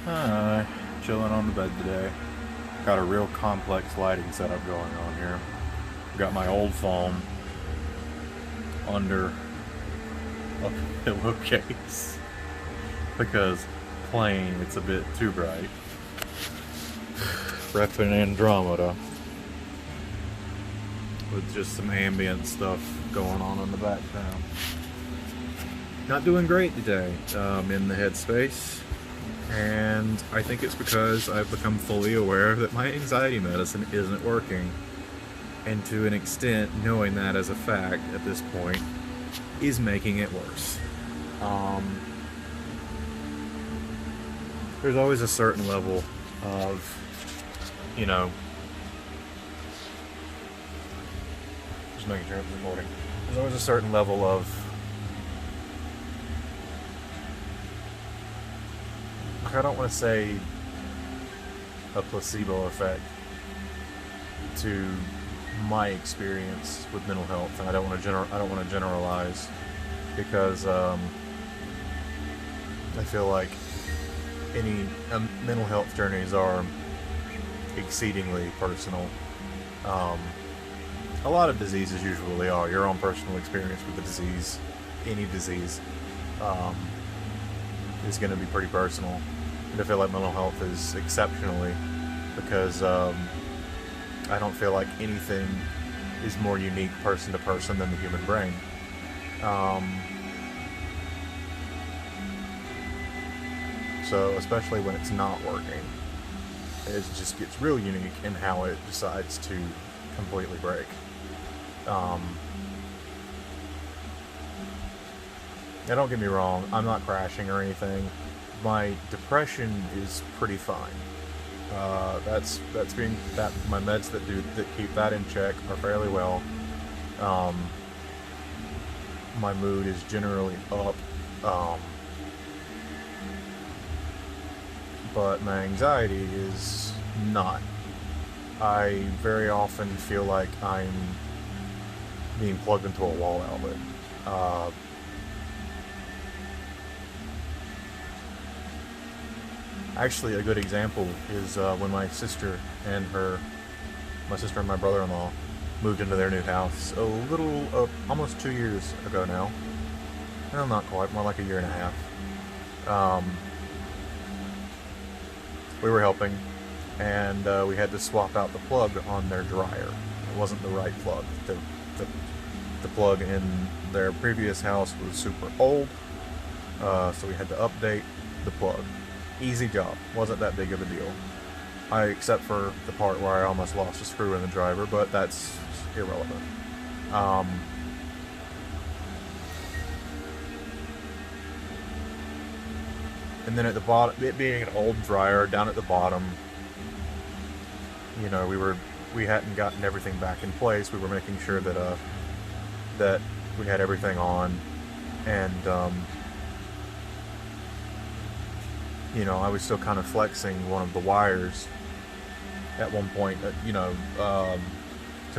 Hi, chilling on the bed today. Got a real complex lighting setup going on here. Got my old phone under a pillowcase because plain it's a bit too bright. Repping Andromeda with just some ambient stuff going on in the background. Not doing great today in the headspace. And I think it's because I've become fully aware that my anxiety medicine isn't working. And to an extent, knowing that as a fact at this point is making it worse. There's always a certain level of, just making sure it's recording. There's always a certain level of I don't want to say a placebo effect to my experience with mental health, and I don't want to generalize because I feel like any mental health journeys are exceedingly personal. A lot of diseases usually are. Your own personal experience with the disease, any disease, is going to be pretty personal. And I feel like mental health is exceptionally because I don't feel like anything is more unique person to person than the human brain. So especially when it's not working, it just gets real unique in how it decides to completely break. Now don't get me wrong, I'm not crashing or anything. My depression is pretty fine. That's being that my meds that keep that in check are fairly well. My mood is generally up, but my anxiety is not. I very often feel like I'm being plugged into a wall outlet. Actually, a good example is when my sister and my brother-in-law moved into their new house almost 2 years ago now. No, not quite, more like a year and a half. We were helping, and we had to swap out the plug on their dryer. It wasn't the right plug. The plug in their previous house was super old, so we had to update the plug. Easy job. Wasn't that big of a deal. Except for the part where I almost lost a screw in the driver, but that's irrelevant. And then at the bottom, it being an old dryer, down at the bottom, we hadn't gotten everything back in place. We were making sure that we had everything on, and I was still kind of flexing one of the wires at one point, to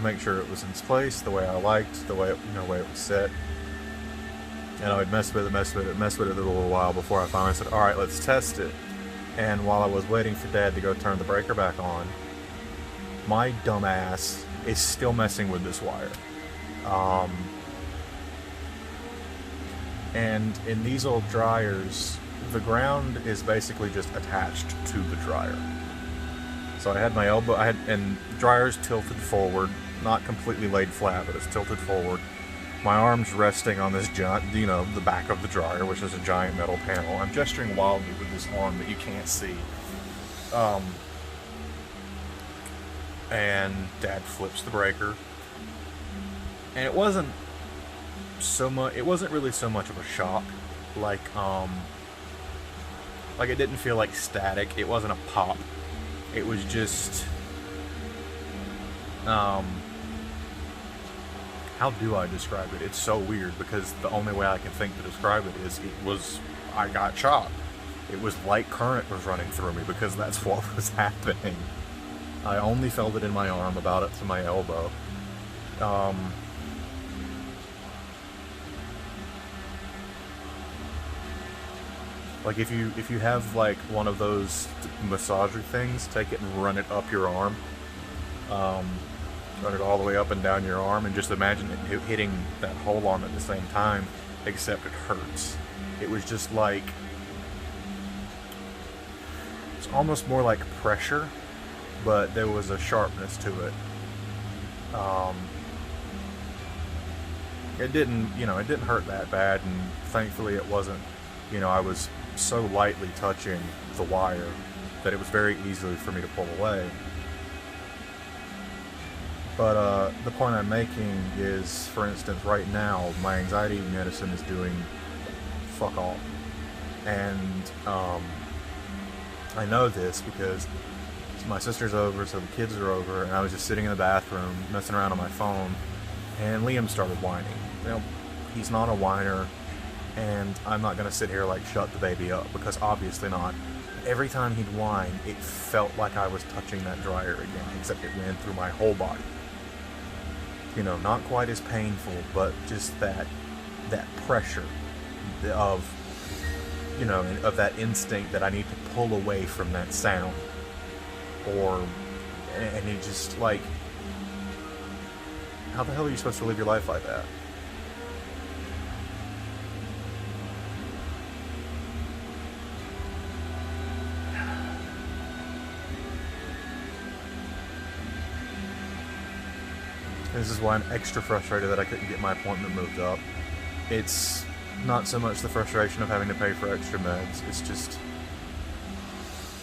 make sure it was in place the way I liked, the way it was set. And I would mess with it a little while before I finally said, all right, let's test it. And while I was waiting for Dad to go turn the breaker back on, my dumb ass is still messing with this wire. And in these old dryers, the ground is basically just attached to the dryer. So I had my elbow, and dryer's tilted forward, not completely laid flat, but it's tilted forward. My arm's resting on this giant, the back of the dryer, which is a giant metal panel. I'm gesturing wildly with this arm that you can't see. And Dad flips the breaker. And it wasn't really so much of a shock. Like it didn't feel like static. It wasn't a pop. It was just, how do I describe it? It's so weird because the only way I can think to describe it is I got shocked. It was like current was running through me because that's what was happening. I only felt it in my arm, about it to my elbow. Like if you have like one of those massager things, take it and run it up your arm, um, run it all the way up and down your arm, and just imagine it hitting that whole arm at the same time, except it hurts. It was just like, it's almost more like pressure, but there was a sharpness to it. It didn't, it didn't hurt that bad, and thankfully it wasn't, I was so lightly touching the wire that it was very easy for me to pull away. But the point I'm making is, for instance, right now, my anxiety medicine is doing fuck all. And I know this because my sister's over, so the kids are over, and I was just sitting in the bathroom messing around on my phone, and Liam started whining. He's not a whiner, and I'm not going to sit here like shut the baby up, because obviously not. Every time he'd whine, it felt like I was touching that dryer again, except it went through my whole body. Not quite as painful, but just that pressure of, of that instinct that I need to pull away from that sound. And it just like, how the hell are you supposed to live your life like that? This is why I'm extra frustrated that I couldn't get my appointment moved up. It's not so much the frustration of having to pay for extra meds, it's just,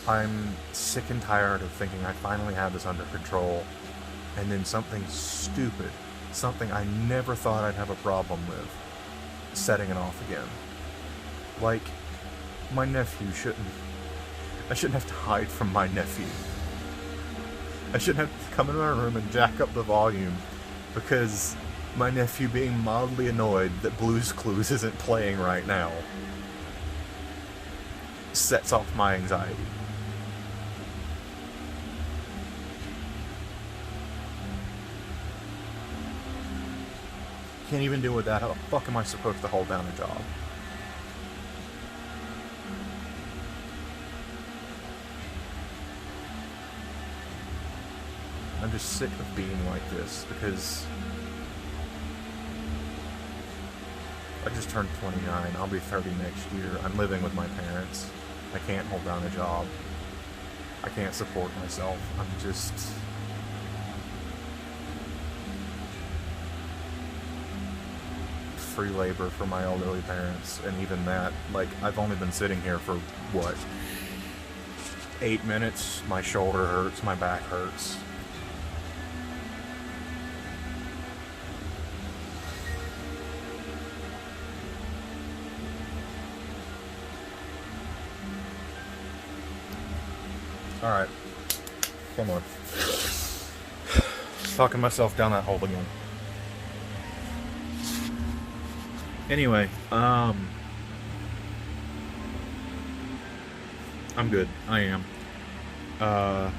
I'm sick and tired of thinking I finally have this under control, and then something stupid, something I never thought I'd have a problem with, setting it off again. Like, my nephew I shouldn't have to hide from my nephew. I shouldn't have to come in my room and jack up the volume because my nephew being mildly annoyed that Blue's Clues isn't playing right now sets off my anxiety. Can't even deal with that. How the fuck am I supposed to hold down a job? I'm just sick of being like this because I just turned 29. I'll be 30 next year. I'm living with my parents. I can't hold down a job. I can't support myself. I'm just... free labor for my elderly parents, and even that, like, I've only been sitting here for, 8 minutes? My shoulder hurts, my back hurts. Alright. Come on. Talking myself down that hole again. Anyway, I'm good. I am.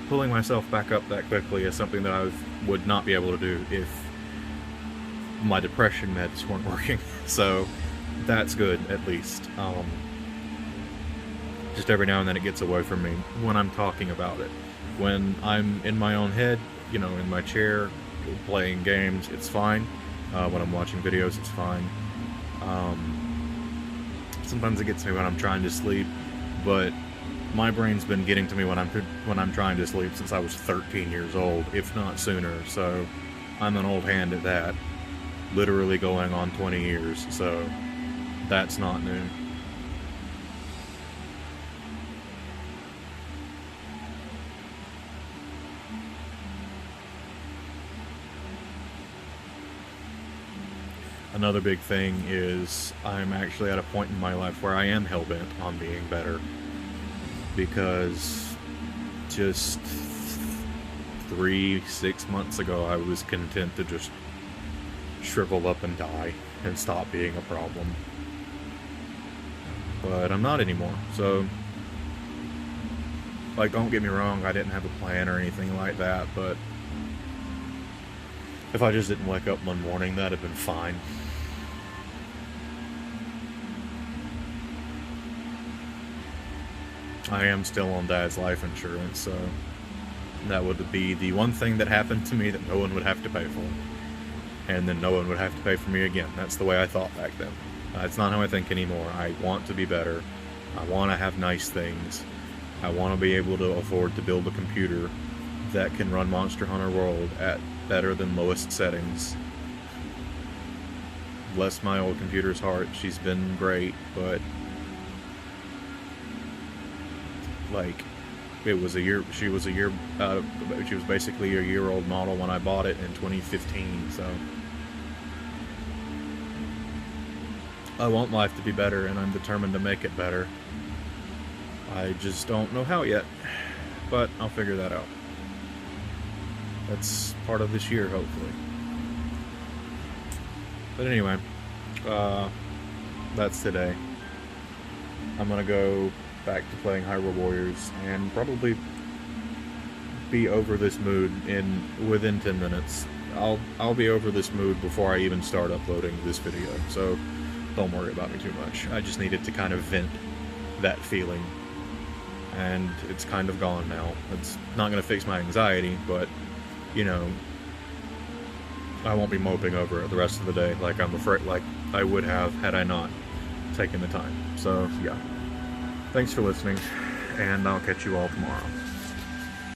Pulling myself back up that quickly is something that I would not be able to do if my depression meds weren't working. So, that's good, at least. Just every now and then it gets away from me when I'm talking about it. When I'm in my own head, in my chair, playing games, it's fine. When I'm watching videos, it's fine. Sometimes it gets me when I'm trying to sleep, but my brain's been getting to me when I'm trying to sleep since I was 13 years old, if not sooner, so I'm an old hand at that. Literally going on 20 years, so that's not new. Another big thing is I'm actually at a point in my life where I am hell-bent on being better, because just 6 months ago I was content to just shrivel up and die and stop being a problem. But I'm not anymore, so, like, don't get me wrong, I didn't have a plan or anything like that, but if I just didn't wake up one morning, that'd have been fine. I am still on Dad's life insurance, so that would be the one thing that happened to me that no one would have to pay for. And then no one would have to pay for me again. That's the way I thought back then. It's not how I think anymore. I want to be better. I want to have nice things. I want to be able to afford to build a computer that can run Monster Hunter World at better than lowest settings. Bless my old computer's heart, she's been great, but like, she was basically a year-old model when I bought it in 2015, so I want life to be better, and I'm determined to make it better. I just don't know how yet, but I'll figure that out. That's part of this year, hopefully. But anyway, that's today. I'm gonna go back to playing Hyrule Warriors and probably be over this mood within 10 minutes. I'll be over this mood before I even start uploading this video, so don't worry about me too much. I just needed to kind of vent that feeling, and it's kind of gone now. It's not gonna fix my anxiety, but you know, I won't be moping over it the rest of the day like I'm afraid, like I would have had I not taken the time. So yeah, thanks for listening, and I'll catch you all tomorrow.